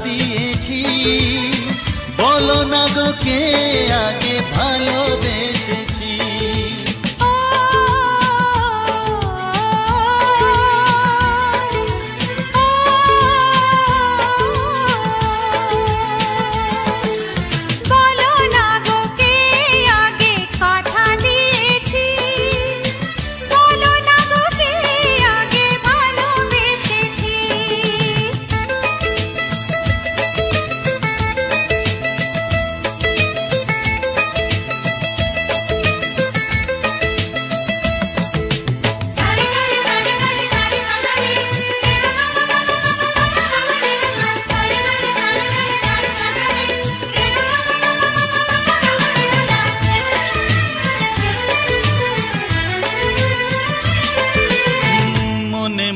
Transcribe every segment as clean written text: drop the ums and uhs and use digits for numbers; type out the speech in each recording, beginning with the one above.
দিয়েছি, বলো না গো কে আগে ভালোবেসেছি।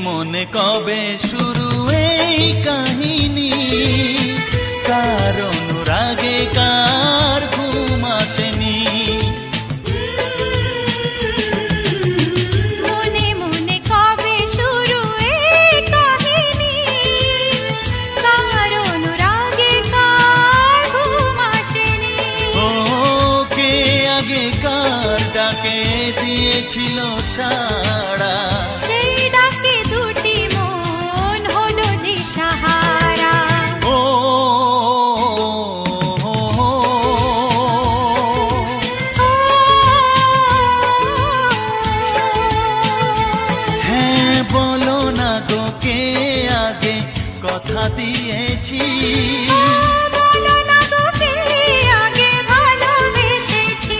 মনে কবে শুরু এই কাহিনী, কার অনুরাগে কার ঘুম আসেনি। মনে মনে কবে শুরু এই কাহিনী, কার অনুরাগে কার ঘুম আসেনি। ও কে আগে কার ডাকে দিয়েছিল সাড়া, সেই ডাকে দুটি মন হলো দিশাহারা। ও হ্যাঁ বলো না গো কে আগে কথা দিয়েছি, বলো না গো কে আগে ভালোবেসেছি।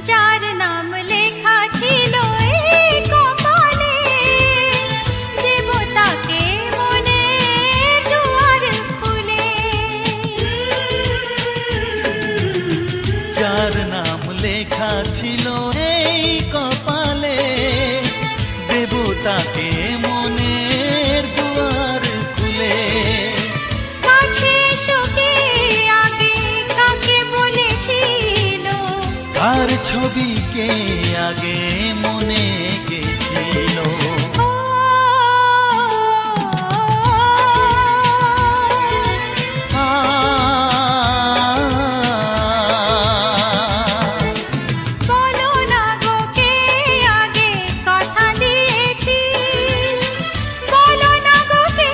যার নাম লেখা ছিল এই কপালে, দেবতাকে মনে দুয়ার খুলে। যার নাম লেখা ছিল এই কপালে, দেবতাকে মনের দুয়ার খুলে। কাছে এসো কে আগে কাকে বলেছিল, আর ছবিকে আগে মনে গেছিল। বলো না গো কে আগে কথা দিয়েছি, বলো না গো কে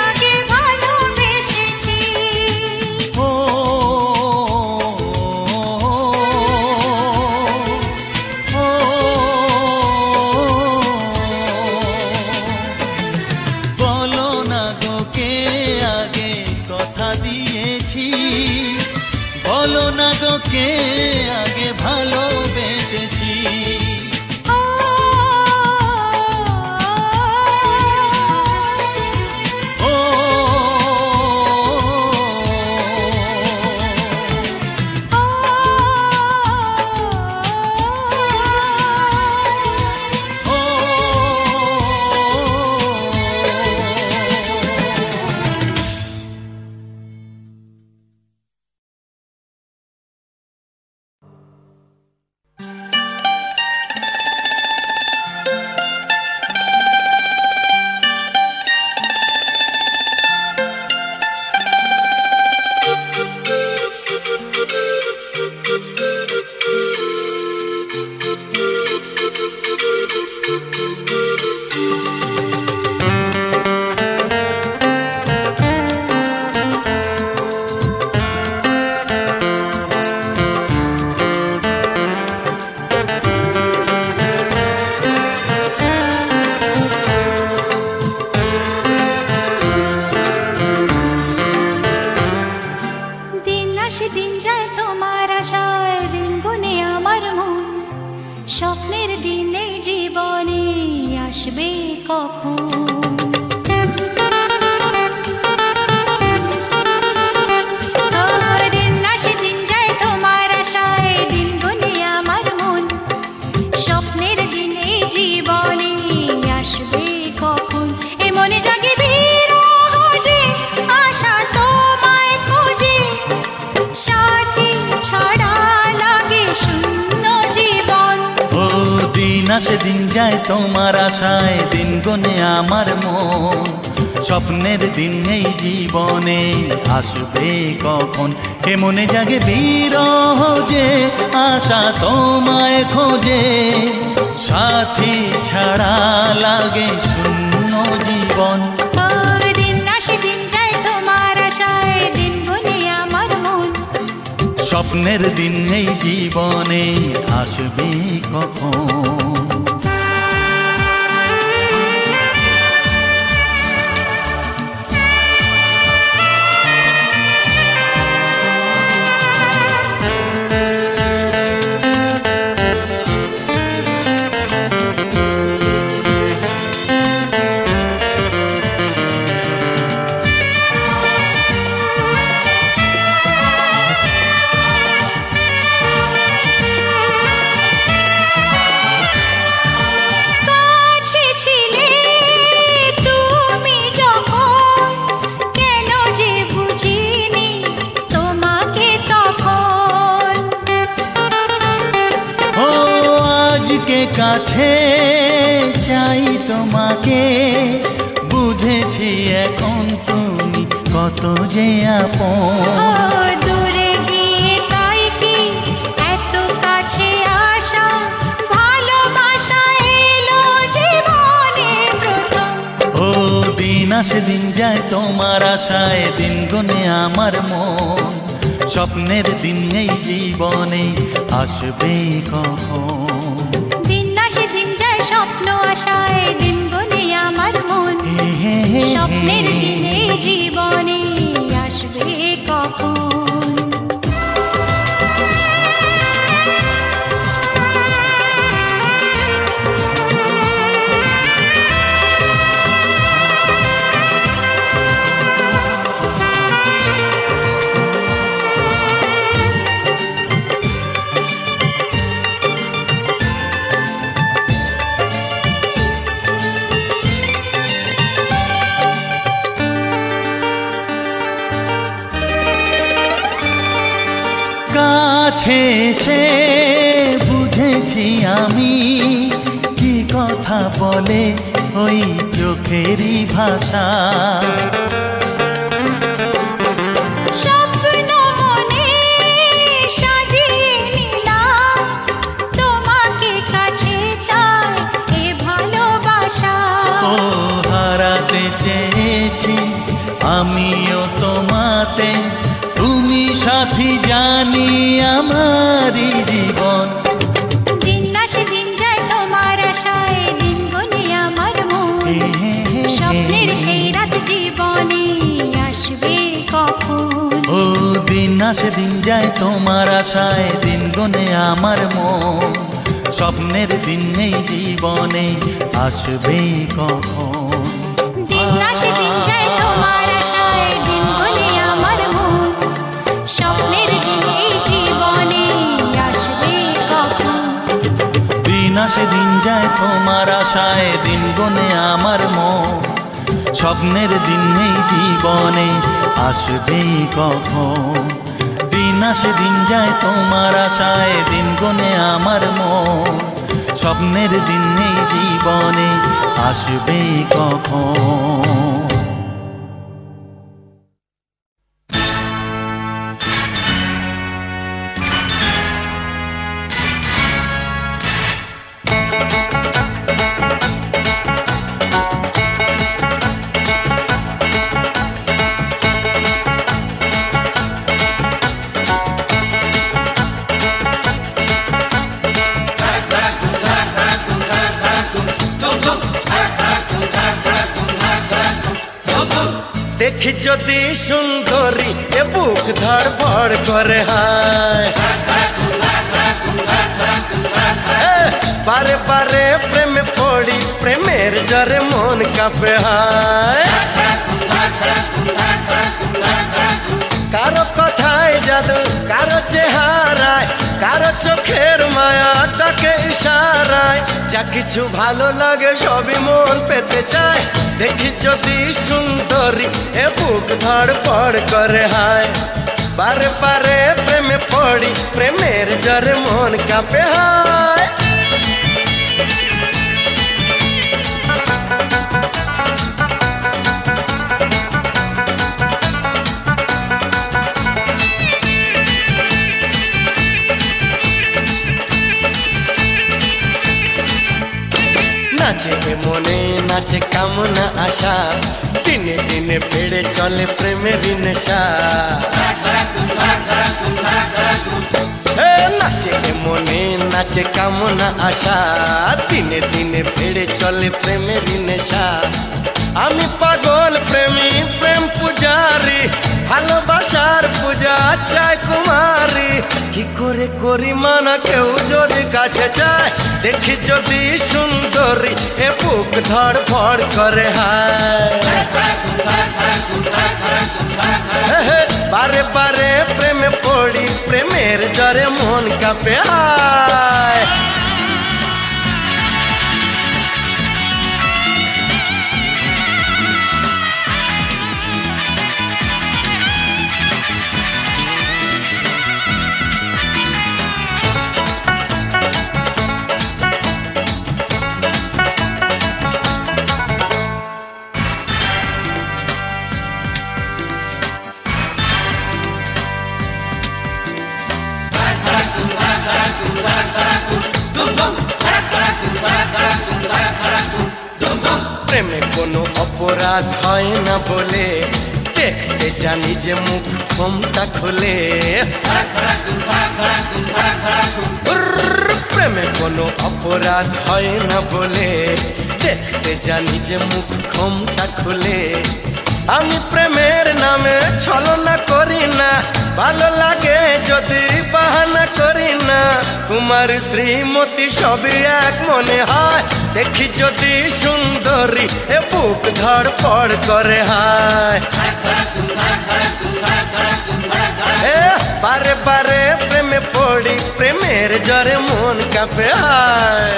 আগে ভালোবেসেছি। ও বলো না গো কে আগে কথা দিয়েছি, বলো না গো কে আগে ভালোবেসেছি। ও স্বপ্নের দিনে জীবনে আসবে কখন। দিন আসে আসে দিন যায় তোমার আশায়, দিন গনে আমার মন। স্বপ্নের দিন এই জীবনে আসবে কখন, কে মনে জাগে বিরহ যে আশা তোমায় খোঁজে। সাথী ছাড়া লাগে শূন্য জীবন। দিন আসে দিন যায় তোমার আশায়, দিন গনে আমার মন। স্বপ্নের দিন এই জীবনে আসবে কখন। কাছে চাই তোমাকে, বুঝেছি এখন তুমি কত যে আপন। দূরে গিয়ে তাই কি এত কাছে আসা, ভালোবাসা এলো জীবনে প্রথম। ও দিন আসে দিন যায় তোমার আশায়, দিন গনে আমার মন। স্বপ্নের দিন এই জীবনে আসবে কখন। দিন যায় স্বপ্ন আশায়, দিন গনে আমার মন। স্বপ্নের দিনে জীবনে আসবে কখন। কাছে সে বুঝেছি আমি, কি কথা বলে ওই চোখেরই ভাষা। স্বপ্ন মনে সাজিয়ে নিলাম, তোমাকে কাছে চাই এ ভালোবাসা। ও হারাতে চেয়েছি আমিও তোমাতে, তুমি সাথী জানি আমারই জীবন। দিন আসে দিন যায় তোমার আশায়, দিন গনে আমার মন। স্বপ্নের সেই রাত জীবনে আসবে কখন। ও দিন আসে দিন যায় তোমার আশায়, দিন গনে আমার মন। স্বপ্নের দিন এই জীবনে আসবে কখন। দিন আসে দিন যায় তোমার আশায়, দিন গনে আমার মন। স্বপ্নের দিন এই জীবনে আসবে কখন। দিন আসে দিন যায় তোমার আশায়, দিন গনে আমার মন। স্বপ্নের দিন এই জীবনে আসবে কখন। দিন আসে দিন যায় তোমার আশায়, দিন গনে আমার মন। স্বপ্নের দিন এই জীবনে আসবে কখন। দেখি যদি সুন্দরী এ বুক ধড়ফড় করে, হায় বারে বারে প্রেমে পড়ি, প্রেমের জ্বরে মন কাঁপে, হায় কারো কথায় জাদু, কারো চেহারায়, কারো চোখের মায়া ডাকে ইশারায়। যা কিছু ভালো লাগে সবই মন পেতে চায়। দেখি যদি সুন্দরী এ বুক ধড়ফড় করে, হায় বারে বারে প্রেমে পড়ি, প্রেমের জ্বরে মন কাঁপে, হায়। নাচে মনে নাচে কামনা আশা দিনে দিনে বেড়ে চলে প্রেমের নেশা নাচে মনে নাচে কামনা আশা দিনে দিনে বেড়ে চলে প্রেমের নেশা আমি পাগল প্রেমী প্রেম পূজারি ভালোবাসার পূজা চাই কুমারী কি করে করি মানা কেউ যদি কাছে চায় দেখি যদি সুন্দরী এ বুক ধড়ফড় করে হায় বারে বারে প্রেমে পড়ি প্রেমের জ্বরে মন কাঁপে হায় প্রেমে কোনো অপরাধ হয় না বলে দেখতে জানি যে মুখ ক্ষমতা খোলে প্রেমে কোনো অপরাধ হয় না বলে দেখতে জানি যে মুখ ক্ষমতা খোলে আমি প্রেমের নামে ছলনা করি না ভালো লাগে যদি বাহানা করি না কুমার শ্রীমতী সবই এক মনে হয় দেখি যদি সুন্দরী এ বুক ধড়ফড় করে হায় বারে বারে প্রেমে পড়ি প্রেমের জ্বরে মন কাঁপে হায়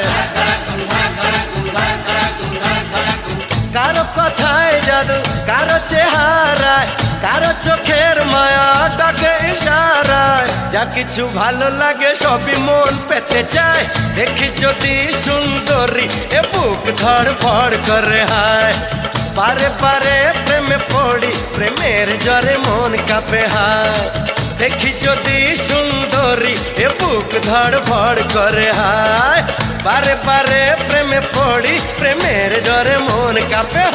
কারো কথায় জাদু কারো চেহারায় কারো চোখের মায়া ডাকে ইশারায় যা কিছু ভালো লাগে সবই মন পেতে চায় দেখি যদি সুন্দরী এ বুক ধড়ফড় করে হায় বারে বারে প্রেমে পড়ি প্রেমের জ্বরে মন কাঁপে হায় দেখি যদি সুন্দরী এ বুক ধড়ফড় করে হায় বারে বারে প্রেমে পড়ি প্রেমের জ্বরে মন কাঁপে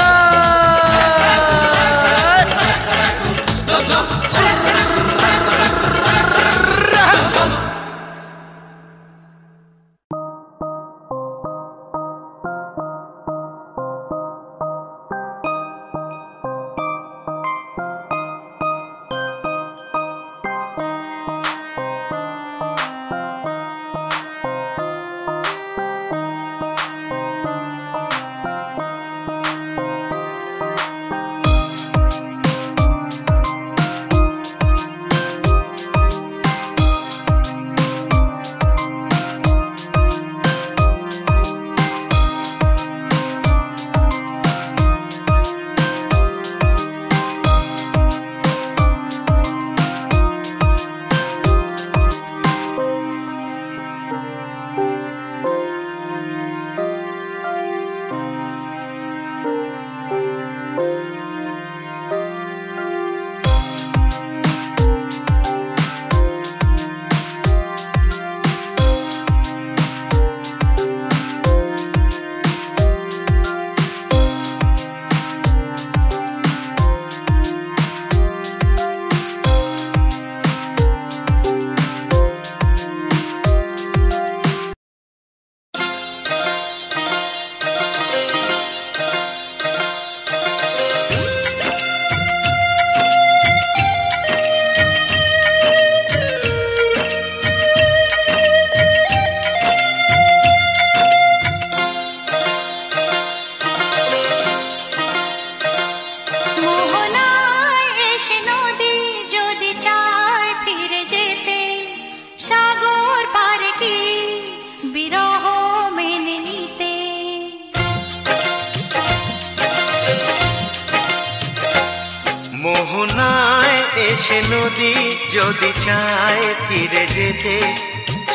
মোহনায় এসে নদী যদি চায় ফিরে যেতে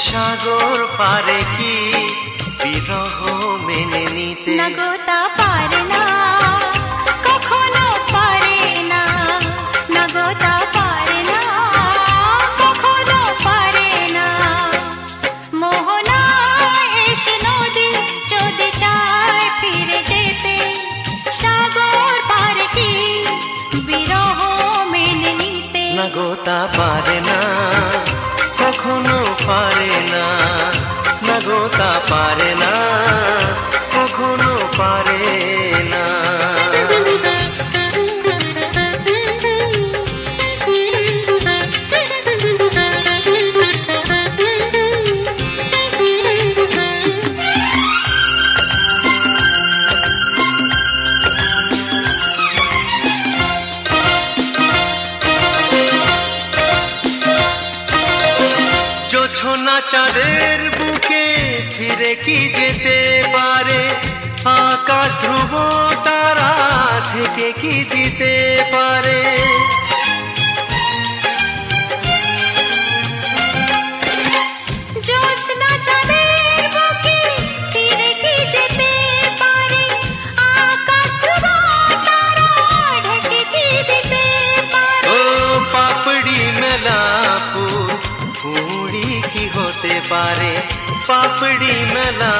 সাগর পারে কি বিরহ মেনে নিতে না গো তা পারে না কখনো পারে না না গো তা পারে না কখনো পারে না মোহনায় এসে নদী যদি চায় তা পারে না, কখনো পারে না, না গো তা পারে না, কখনো পারে না। জোছনা চাঁদের বুকে ফিরে কি যেতে পারে, আকাশ ধ্রুব তারা থেকে কি দিতে পারে। জোছনা চাঁদের বুকে ফিরে কি যেতে পারে, আকাশ ধ্রুব তারা ঢেকে কি দিতে পারে। ও পাপড়ি মেলা ফুল কুড়ি কি হতে পারে, পাপড়ি মেলা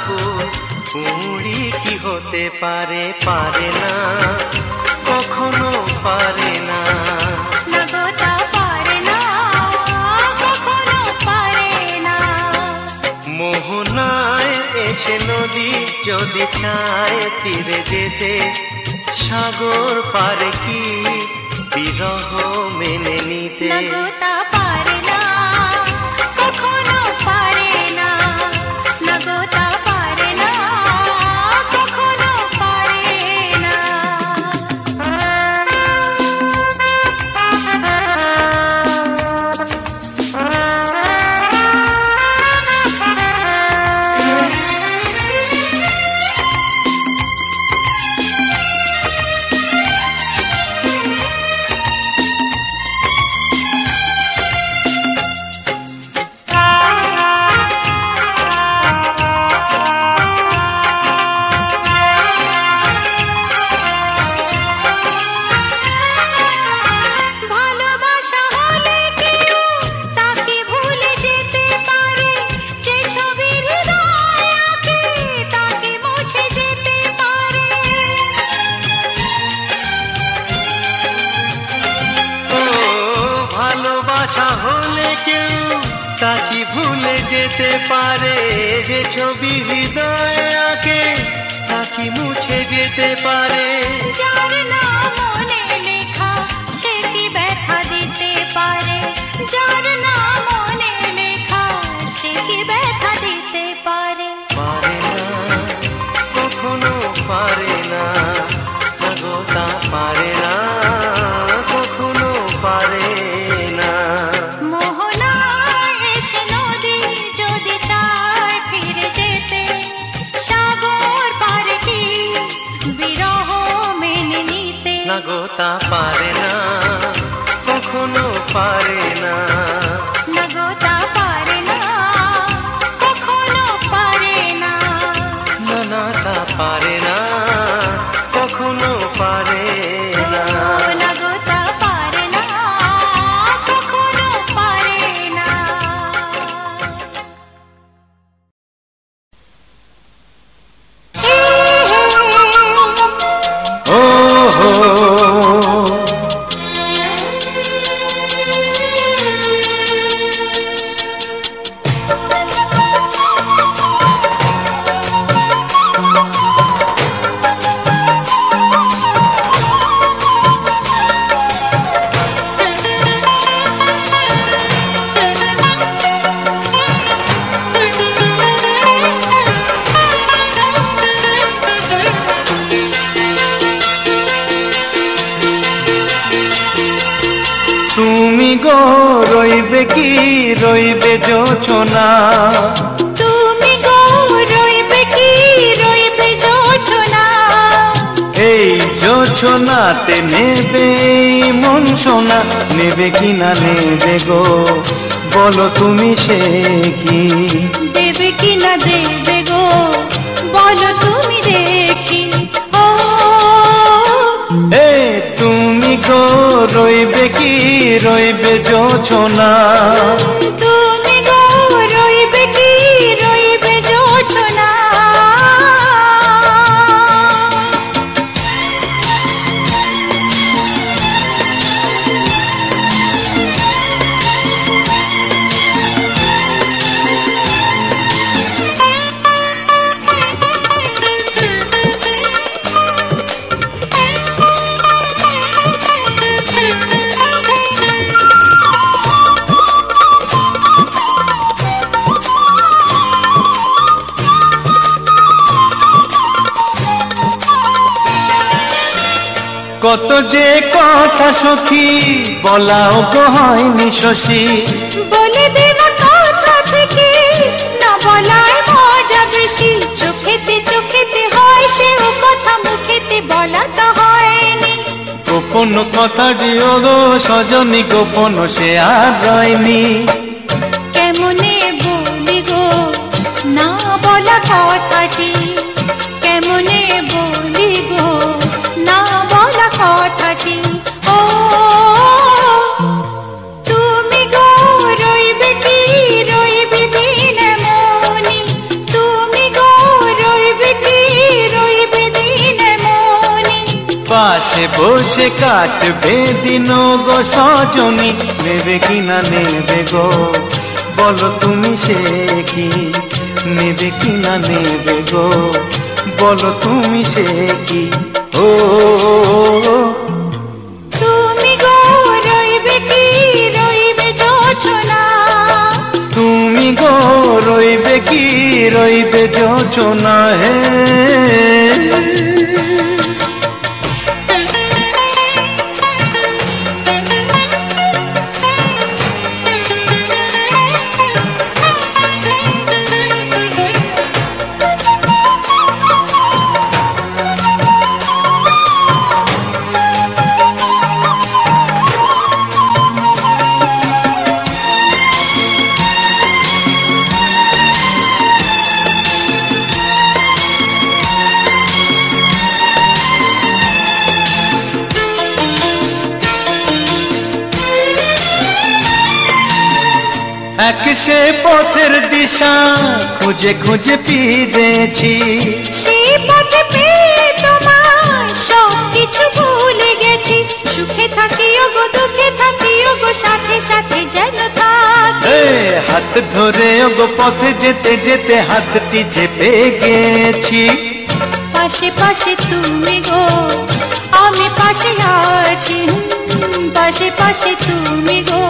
ফুল কুড়ি কি হতে পারে, পারে না, কখনো পারে না, না গো তা পারে না, কখনো পারে না। মোহনায় এসে নদী যদি চায় ফিরে যেতে, সাগর পারে কি বিরহ মেনে নিতে। না গো তা পারে না, কখনো পারে না, না গো তা পারে না, কখনো পারে না। ভালোবাসা হলে কেউ তাকে ভুলে যেতে পারে, যে ছবির হৃদয় আঁকে তাকে মুছে যেতে পারে। ও ভালোবাসা হলে কেউ তাকে ভুলে যেতে পারে, যে ছবি হৃদয় আঁকে তাকে মুছে যেতে পারে। যার নাম মনে লেখা সে কি ব্যথা দিতে পারে, যার নাম মনে লেখা সে কি ব্যথা দিতে পারে। পারে না, কখনো পারে না, না গো তা পারে না, কখনো পারে না। মোহনায় এসে নদী যদি চায় ফিরে যেতে, সাগর পারে কি বিরহ মেনে নিতে। না গো তা পারে না, কখনো পারে না, না গো তা পারে না, কখনো পারে না। না না তা পারে না, কখনো পারে না। না গো তা পারে না, কখনো পারে না। ও হো তুমি গো রইবে কি রইবে জোছনা, তুমি গো রইবে কি রইবে জোছনা, এই জোছনাতে নেবে মন সোনা, নেবে কি না নেবে গো বলো তুমি সে কি। দেবে কি না দেবে গো বলো তুমি দেখি। ও এ তুমি গো রইবে কি রইবে জোছনা, তুমি গো রইবে কি রইবে জোছনা। কত যে কথা সখী বলাও গো হয়নি শশী, বলে দেব কথা থেকে না বলায় মজা বেশি। চোখেতে চোখেতে হয় সে ও কথা, মুখেতে বলা তো হয়নি। গোপন কথাটি ও গো সজনী, গোপন সে আর রয়নি। কেমনে বলি গো না বলা কথাটি, কেমনে বলি গো না বলা কথাটি। ও তুমি গো রইবে কি রইবে দিন মনি, তুমি গো রইবে কি রইবে দিন মনি। পাশে বসে কাটবে দিন গো সজনী, নেবে কি না নেবে গো বলো তুমি সে কি, নেবে কি না নেবে গো বলো তুমি সে কি। ও তুমি গো রইবে কি রইবে যোচনা, তুমি গো রইবে কি রইবে যোচনা হে। এক সে পথের দিশা খুঁজে খুঁজে ফিরেছি, সেই পথে পেয়ে তোমার সব কিছু ভুলে গেছি। সুখে থাকিও গো দুঃখে থাকিও গো সাথে সাথে যেন থাকি। হাত ধরে গো পথে যেতে যেতে হাতটি চেপে গেছি। পাশে পাশে তুমি গো আমি পাশে আছি, পাশে পাশে তুমি গো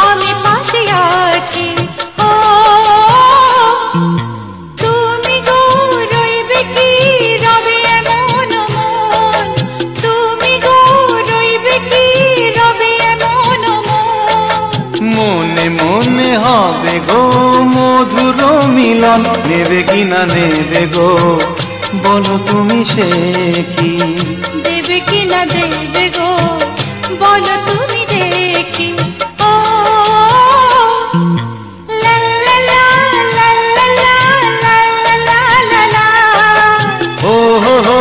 আমি পাশে আছি। ও তুমি গো রইবে কি রবে এমন মন, তুমি গো রইবে কি রবে এমন মন। মনে মনে হবে গো মধুর মিলন, নেবে কি না নেবে গো বলো তুমি সে কি, দেবে কি না দেবে গো বলো তুমি দেখি। ও লা লা লা লা লা লা লা লা লা লা। ও হো হো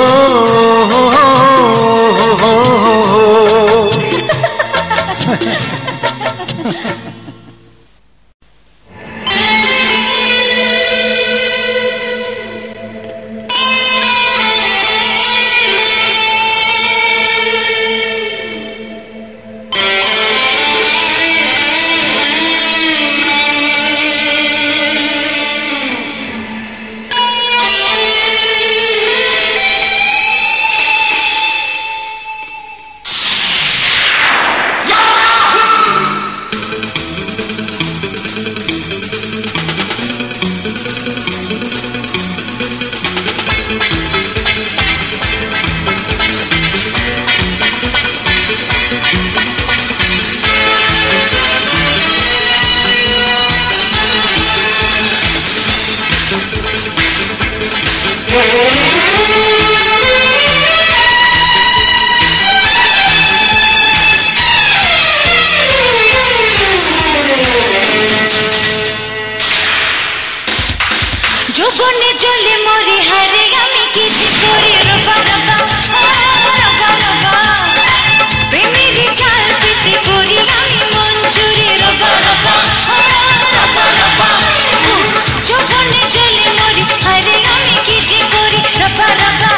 হো হো হো হো। যৌবনে জলে মরে হারে আমি কিছু করে রবা রবা রবা রবা। প্রেমের জাল পেতে করি আমি মন চুরি রবা রবা রবা রবা। যৌবনে জলে মরে হারে আমি কিছু করি রবা রবা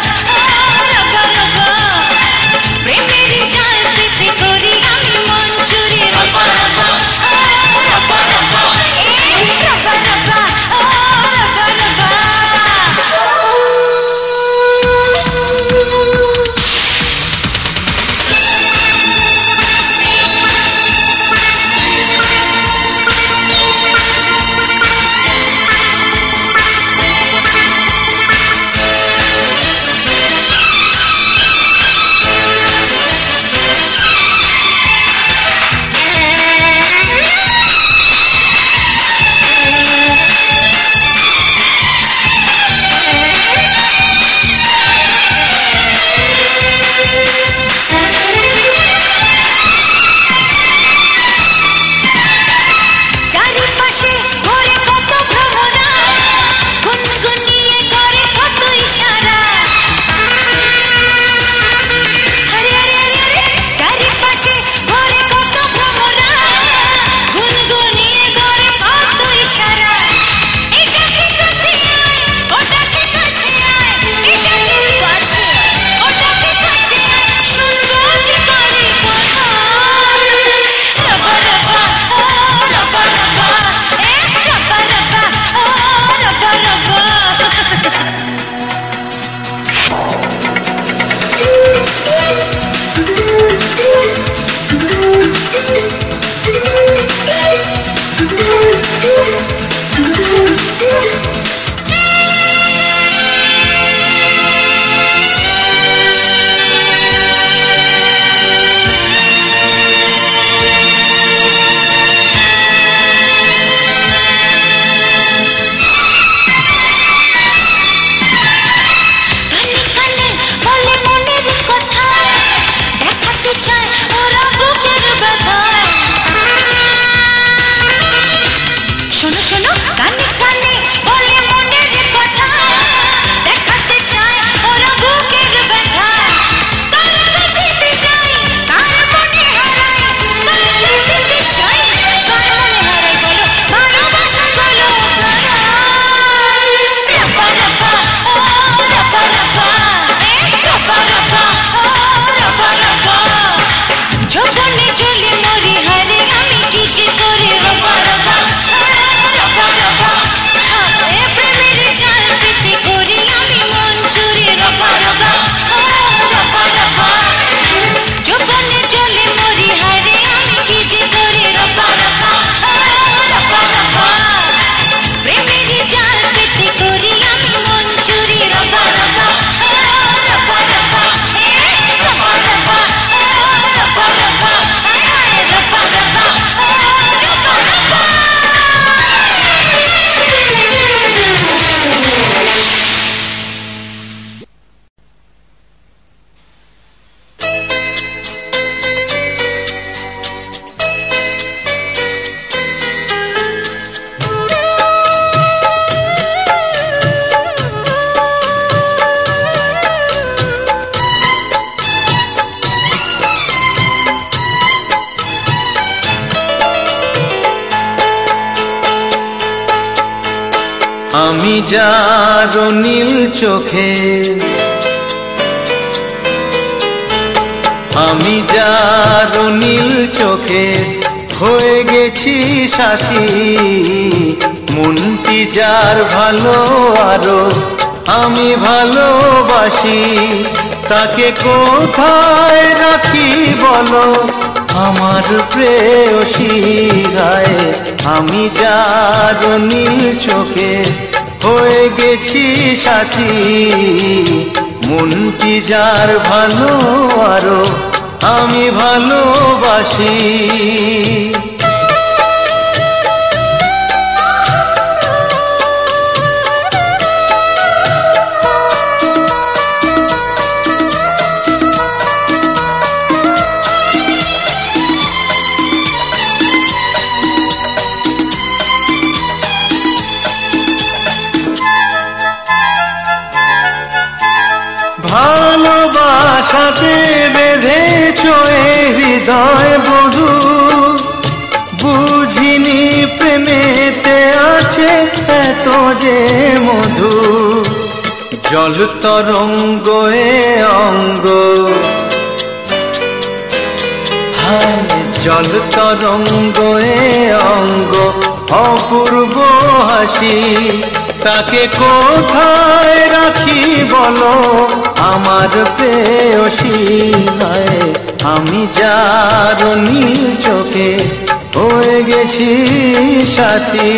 আমি যার নীল চোখে, আমি যার নীল চোখে হয়ে গেছি সাথী, মনটি যার ভালো আরো আমি ভালোবাসি, তাকে কোথায় রাখি বলো আমার প্রেয়সী গায়ে। আমি যার নীল চোখে হয়ে গেছি সাথী, মনটি যার ভালো আরো আমি ভালোবাসি। ভালোবাসাতে বেঁধেছ হৃদয় বধূ, বুঝিনি প্রেমেতে আছে এত যে মধু। জল তরঙ্গ এ অঙ্গ, হায় জল তরঙ্গ এ অঙ্গ, অপূর্ব হাসি, তাকে কোথায় রাখি বলো আমার প্রেয়সী গায়ে। আমি যার নীল চোখে হয়ে গেছি সাথী।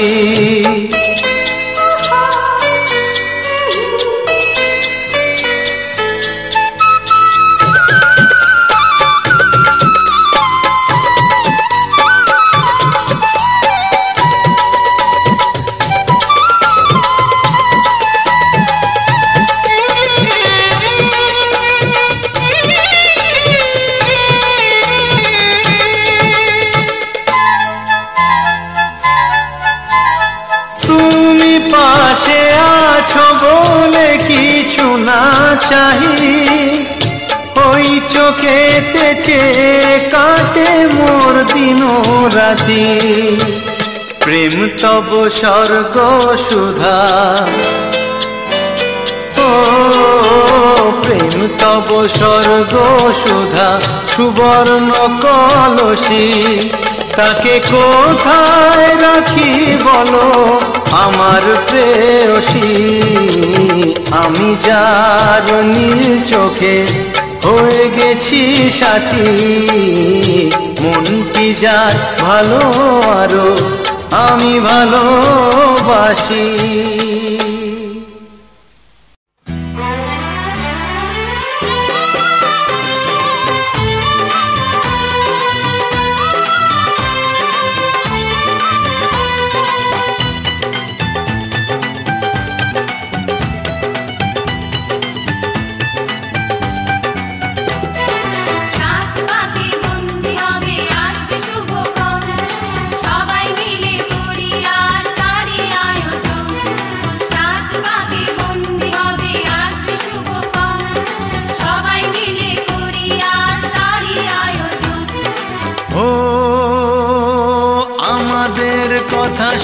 পাশে আছো বলে কিছু না চাহি, ওই চোখেতে চেয়ে কাটে মোর দিন রাতি। প্রেম তব স্বর্গ সুধা, ও প্রেম তব স্বর্গ সুধা, সুবর্ণ কলসী, তাকে কোথায় রাখি বলো আমার প্রেয়সী। আমি যার নীল চোখে হয়ে গেছি সাথী, মনটি যার ভালো আরো আমি ভালোবাসি।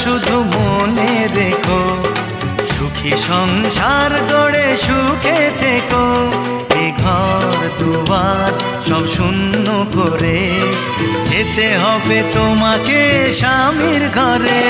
শুধু মনে রেখো, সুখী সংসার গড়ে সুখে থেকো। এ ঘর দুয়ার সব শূন্য করে যেতে হবে তোমাকে স্বামীর ঘরে।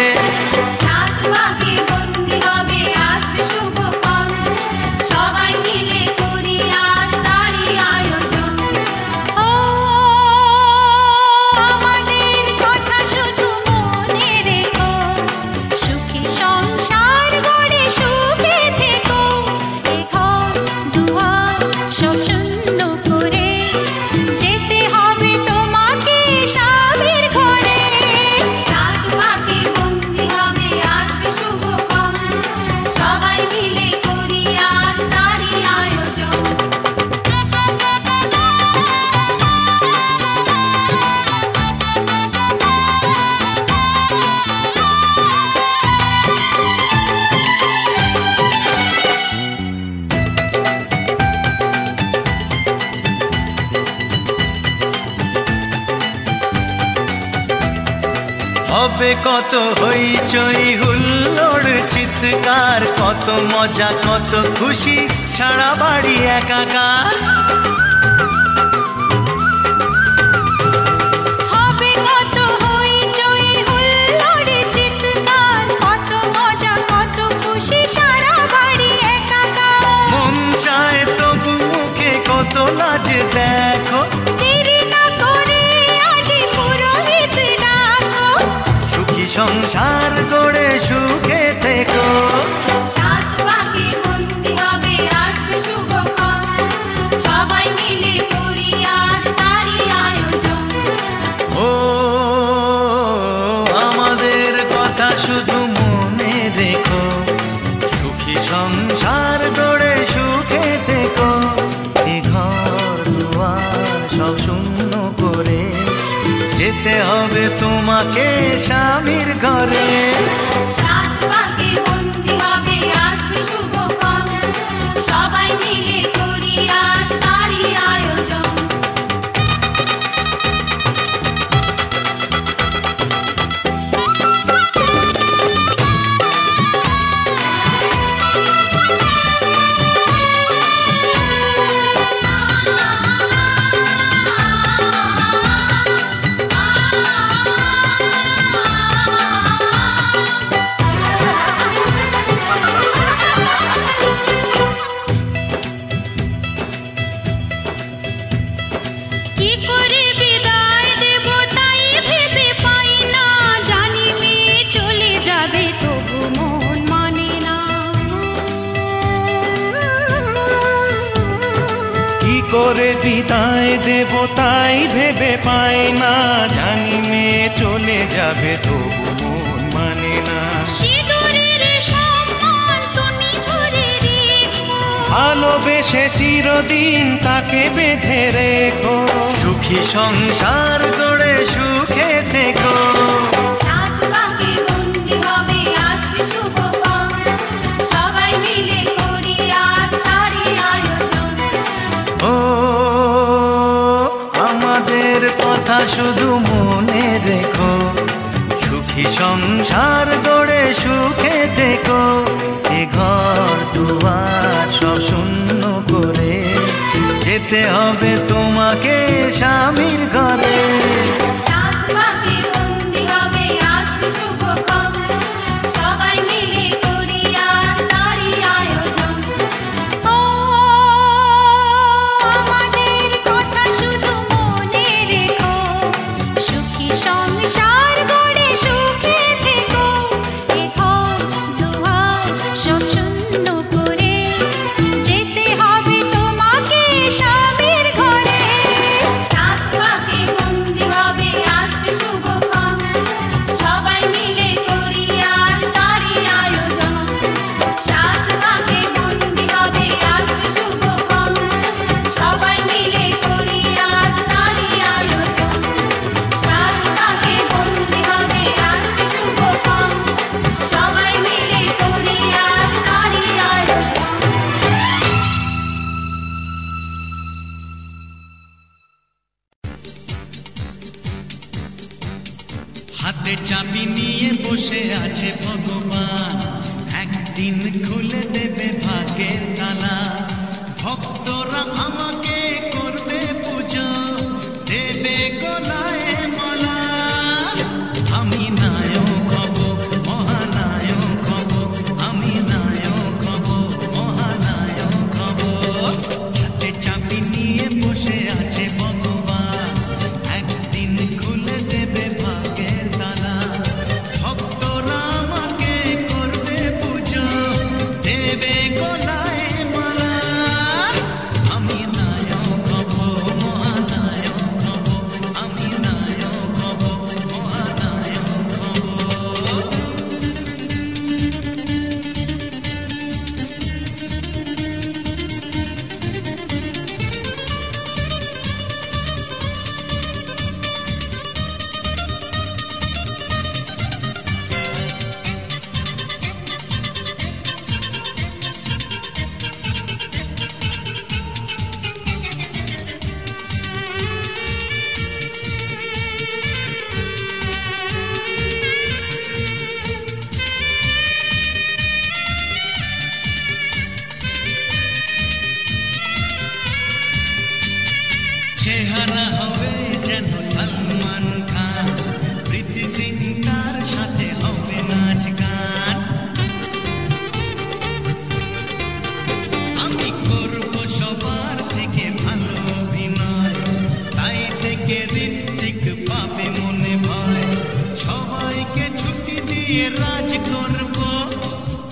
হবে কত হইচই হুল্লোড় চিৎকার, কত মজা কত খুশি সারা বাড়ি একাকার। হবে কত হইচই হুল্লোড় চিৎকার, কত মজা কত খুশি সারা বাড়ি একাকার। মন চায় তবু মুখে কত লাজ দেখো, সংসার গড়ে সুখে থেকো। সাত পাকে বন্দি হবে আসবে শুভক্ষণ, সবাই মিলে করি আজ তারই আয়োজন। ও আমাদের কথা শুধু মনে রেখো, সুখী সংসার গড়ে সুখে থেকো। এ ঘর দুয়ার সব শূন্য করে যেতে হবে তোমাকে স্বামীর ঘরে। সাত পাকে বন্দি হবে আসবে শুভক্ষণ, সবাই মিলে করি আজ তারই আয়োজন। করে বিদায় দেব তাই ভেবে পাই না, জানি মেয়ে চলে যাবে তবু মন মানে না। ভালোবেসে চিরদিন তাকে বেঁধে রেখো, সুখী সংসার গড়ে সুখে থেকো। সাত পাকে বন্দি হবে আসবে শুভক্ষণ, সবাই মিলে করি আজ তারই আয়োজন। ও আমাদের কথা শুধু মনে রেখো, সুখী সংসার গড়ে সুখে থেকো। এ ঘর দুয়ার সব শূন্য করে যেতে হবে তোমাকে স্বামীর ঘরে। সাত পাকে বন্দি হবে আসবে শুভক্ষণ, সবাই মিলে করি আজ তারই আয়োজন। ও আমাদের কথা শুধু মনে রেখো, সুখী সংসার গড়ে সুখে থেকো। হাতে চাবি নিয়ে বসে আছে ভগবান, একদিন খুলে দেবে ভাগ্যের তালা। ভক্তরা আমাকে করবে পুজো, দেবে গলায় মালা। আমি নায়ক হব, মহানায়ক হব, আমি নায়ক হব, মহানায়ক হব। হাতে চাবি নিয়ে বসে আছে ভগবান, একদিন খুলে দেবে ভাগ্যের তালা। ভক্তরা আমাকে করবে পুজো, দেবে গলায় মালা। আমি নায়ক হব, মহানায়ক হব, আমি নায়ক হব, মহানায়ক হব। চেহারা হবে যেন সলমান খান, প্রীতি সিং তার সাথে হবে নাচ গান। আমি করব সবার থেকে ভালো অভিনয়, তাই থেকে ঋত্বিক পাবে মনে ভয়। সবাইকে ছুটি দিয়ে রাজ করব,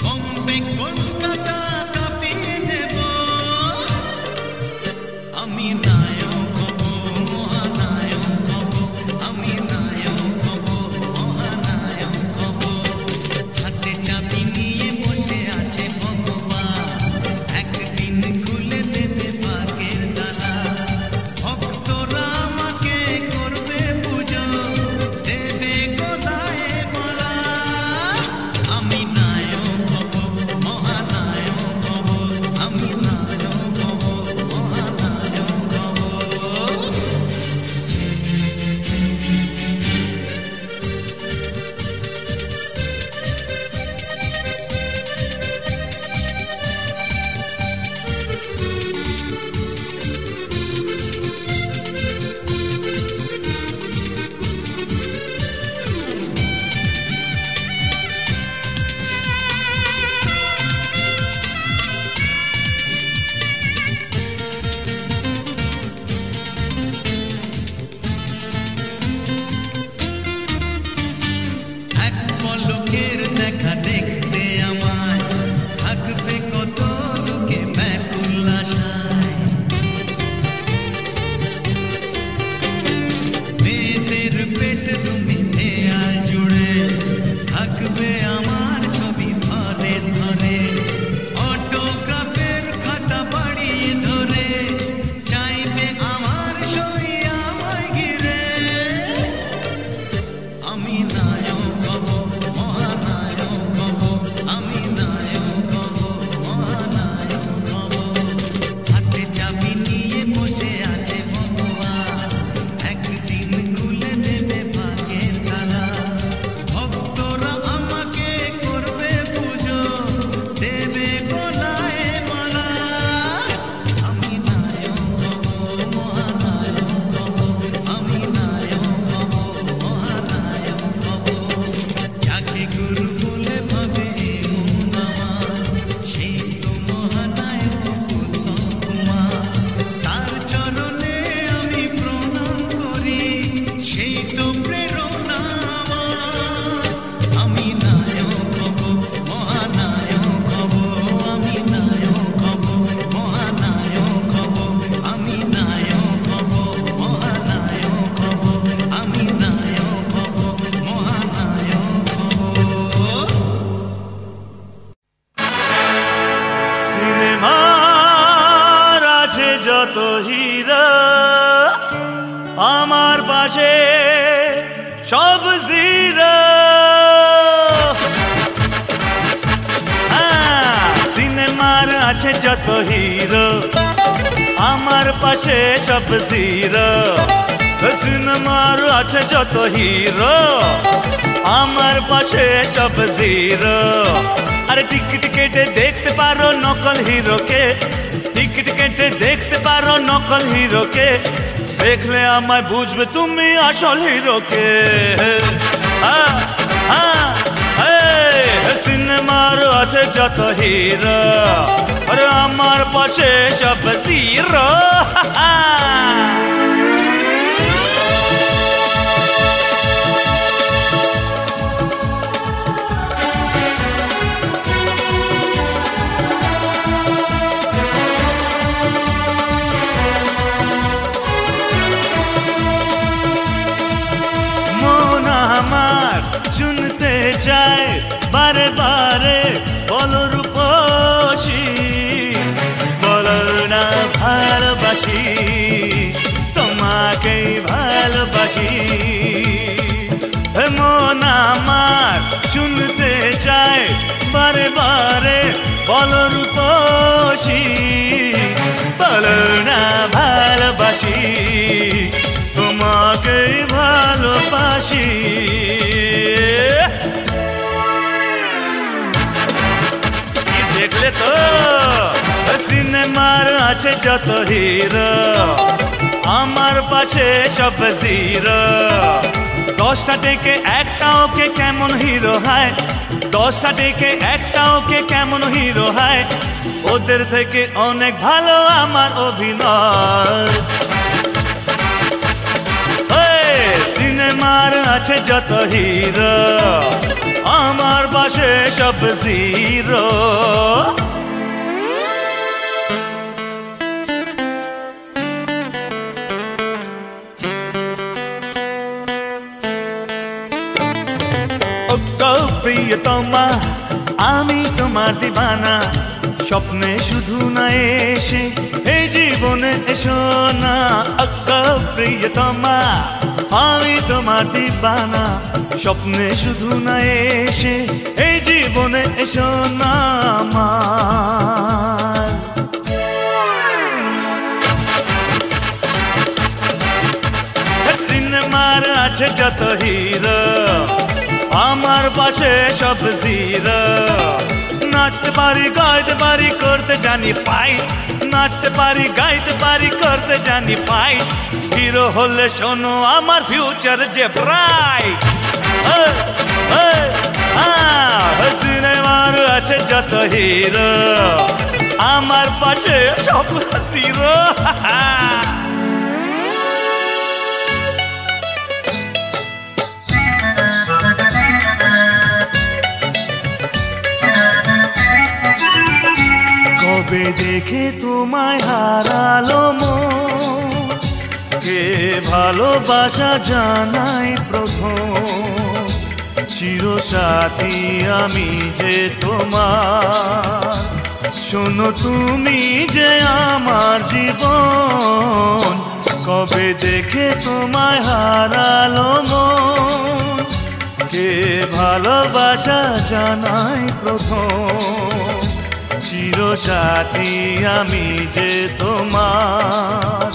বম্বে কলকাতা কাঁপিয়ে দেব। আমি নায়ক হব, মহানায়ক হব, আমি নায়ক হব, মহানায়ক হব। হাতে চাবি নিয়ে বসে আছে ভগবান, একদিন খুলে দেবে ভাগ্যের তালা। ভক্তরা আমাকে করবে পুজো, দেবে গলায় মালা। আমি নায়ক হব, মহানায়ক হব, আমি নায়ক হব, মহানায়ক হব। এক পলকের দেখা দেখতে আমায় থাকবে কত লোকে ব্যাকুল আশায়। মেয়েদের পেট তুমি দেয়াল জুড়ে, থাকবে আমার ছবি ধরে ধরে। অটোগ্রাফের খাতা বাড়িয়ে ধরে, চাইবে আমার সই আমায় ঘিরে। আমি নায়ক হব, মহানায়ক হব, আমি নায়ক হব, মহানায়ক হব। হাতে চাবি নিয়ে বসে আছে ভগবান, একদিন খুলে দেবে ভাগ্যের তালা। ভক্তরা আমাকে করবে পুজো, দেবে গলায় মালা। আমি নায়ক হব, মহানায়ক হব, আমি নায়ক হব, মহানায়ক হব। যাকে গুরু বলে ভাবে মন আমার, সেই তো মহানায়ক উত্তম কুমার। তার চরণে আমি প্রণাম করি, সেই তো প্রেরণা আমার। আমি নায়ক হব, মহানায়ক হব, আমি নায়ক হব, মহানায়ক হব, আমি নায়ক হব, মহানায়ক হব, আমি নায়ক হব, মহানায়ক হব। সিনেমার আছে যত হিরো, আমার পাশে সব জিরো। সিনেমার আছে যত হিরো, আমার পাশে সব জিরো। সিনেমার আছে যত হিরো, আমার পাশে সব জিরো। আরে টিকিট কেটে দেখতে পারো নকল হিরোকে, টিকিট কেটে দেখতে পারো নকল হিরোকে, দেখলে আমায় বুঝবে তুমি আসল হিরোকে। সিনেমার আছে যত হিরো, আরে আমার পাশে সব জিরো। শুনতে চাই বারে বারে, বলো রূপসী, বলো না ভালোবাসি, তোমাকেই ভালোবাসি। মন আমার শুনতে চাই বারে বারে, বলো রূপসী, বলো না ভালোবাসি, তোমাকেই ভালোবাসি। দেখলে তো সিনেমার আছে যত হিরো, আমার পাশে সব জিরো। 10টা থেকে একটা ওকে কেমন হিরো হয়, 10টা থেকে একটা ওকে কেমন হিরো হয়, ওদের থেকে অনেক ভালো আমার অভিনয়। সিনেমার আছে যত হিরো, আমার পাশে সব জিরো। প্রিয়তমা আমি তোমার দিবানা, স্বপ্নে শুধু না এসে এই জীবনে এসো না। প্রিয়তমা আমি তোমার দিবানা, স্বপ্নে শুধু না এসে এই জীবনে এসো না আমার। সিনেমার আছে যত হিরো, আমার পাশে সব জিরো। নাচতে পারি গাইতে পারি করতে জানি ফাইট, নাচতে পারি গাইতে পারি করতে জানি ফাইট। হিরো হলে শোনো আমার ফিউচার যে ব্রাইট। সিনেমার আছে যত হিরো, আমার পাশে সব জিরো। কবে দেখে তোমায় হারালো মন, কে ভালোবাসা জানাই প্রথম। চিরসাথী আমি যে তোমার, শোনো তুমি যে আমার জীবন। কবে দেখে তোমায় হারালো মন, কে ভালোবাসা জানাই প্রথম। চিরসাথী আমি যে তোমার,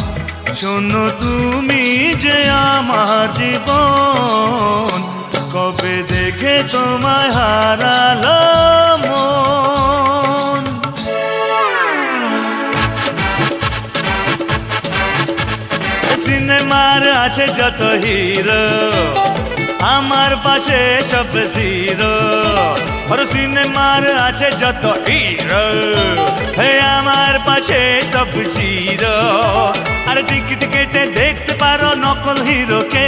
শোনো তুমি যে আমার জীবন। কবে দেখে তোমায় হারালো মন। সিনেমার আছে যত হিরো, আমার পাশে সব জিরো। আর সিনেমার আছে যত হিরো, আমার পাশে সব জিরো। আর টিকিট কেটে দেখতে পারো নকল হিরোকে,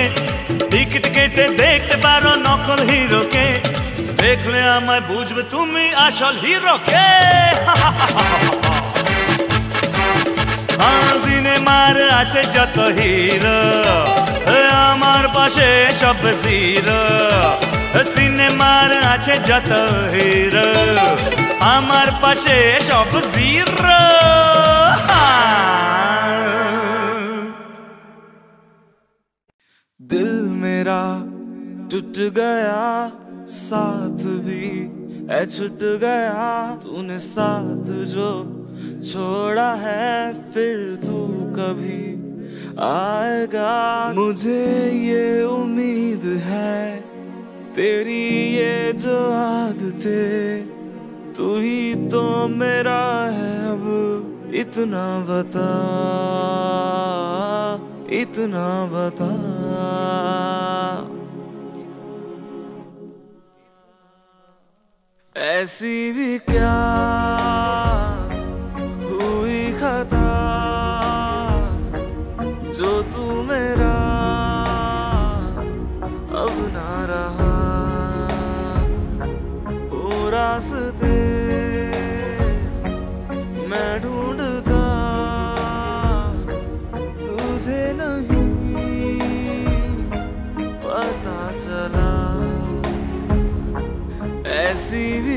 টিকিট কেটে দেখতে পারো নকল হিরোকে, দেখলে আমায় বুঝবে তুমি আসল হিরোকে। সিনেমার আছে যত হিরো, আমার পাশে সব জিরো। সিনেমার আছে যত হিরো, আমার পাশে সব জিরো। दिल मेरा टूट गया, साथ भी छूट गया। तूने साथ जो छोड़ा है, फिर तू कभी आएगा। मुझे ये उम्मीद है तेरी ये जो आदतें, तू ही तो मेरा है अब। इतना बता, इतना बता। ऐसी भी क्या हुई खता, जो तू मेरा अब ना रहा। वो रास्ते मैं ढूंढता, तुझे नहीं पता चला। ऐसी भी